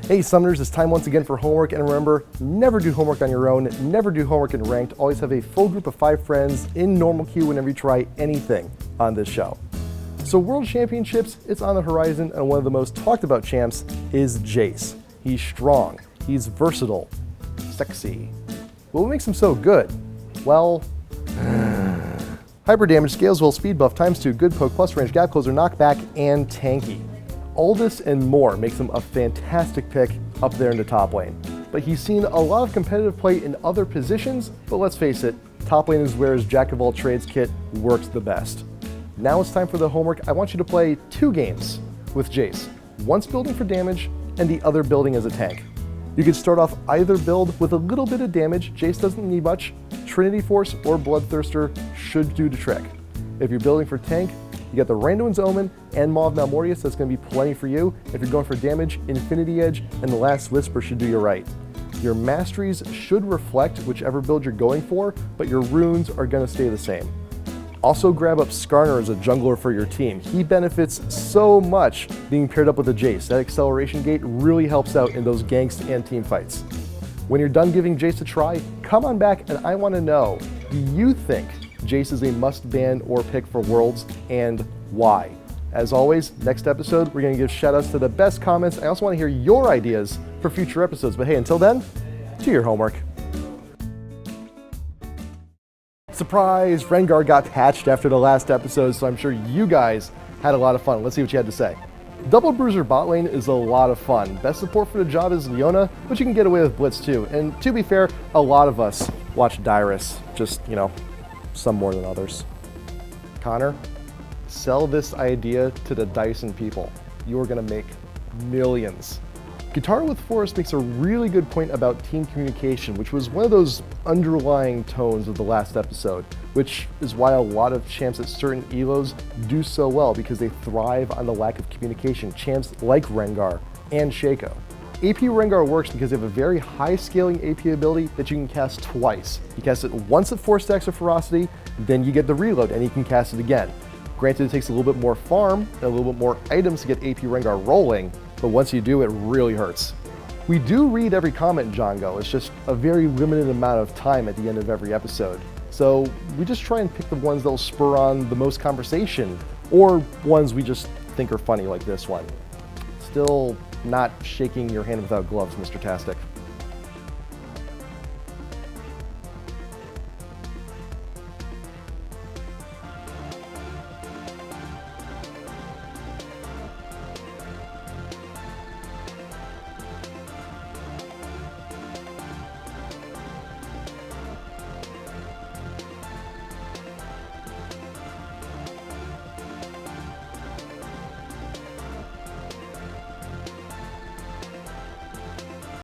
Hey Summoners, it's time once again for homework, and remember, never do homework on your own, never do homework in ranked, always have a full group of 5 friends in normal queue whenever you try anything on this show. So World Championships, it's on the horizon, and one of the most talked about champs is Jayce. He's strong, he's versatile, sexy. What makes him so good? Well, hyper damage, scales will, speed buff, ×2, good poke, plus range, gap closer, knockback, and tanky. All this and more makes him a fantastic pick up there in the top lane. But he's seen a lot of competitive play in other positions, but let's face it, top lane is where his jack of all trades kit works the best. Now it's time for the homework. I want you to play 2 games with Jayce, once building for damage and the other building as a tank. You can start off either build with a little bit of damage. Jayce doesn't need much. Trinity Force or Bloodthirster should do the trick. If you're building for tank, you got the Randuin's Omen and Maw of Malmortius, that's going to be plenty for you. If you're going for damage, Infinity Edge and the Last Whisper should do you right. Your masteries should reflect whichever build you're going for, but your runes are going to stay the same. Also grab up Skarner as a jungler for your team. He benefits so much being paired up with a Jayce. That acceleration gate really helps out in those ganks and team fights. When you're done giving Jayce a try, come on back and I want to know, do you think Jayce is a must-ban or pick for Worlds, and why? As always, next episode, we're going to give shoutouts to the best comments. I also want to hear your ideas for future episodes. But hey, until then, do your homework. Surprise! Rengar got patched after the last episode, so I'm sure you guys had a lot of fun. Let's see what you had to say. Double Bruiser bot lane is a lot of fun. Best support for the job is Leona, but you can get away with Blitz too. And to be fair, a lot of us watch Dyrus, just, some more than others. Connor, sell this idea to the Dyson people. You are going to make millions. Guitar with Forest makes a really good point about team communication, which was one of those underlying tones of the last episode, which is why a lot of champs at certain elos do so well, because they thrive on the lack of communication. Champs like Rengar and Shaco. AP Rengar works because they have a very high scaling AP ability that you can cast twice. You cast it once at 4 stacks of Ferocity, then you get the reload and you can cast it again. Granted, it takes a little bit more farm and a little bit more items to get AP Rengar rolling, but once you do, it really hurts. We do read every comment in Django, it's just a very limited amount of time at the end of every episode. So we just try and pick the ones that will spur on the most conversation, or ones we just think are funny like this one. Still not shaking your hand without gloves, Mr. Tastic.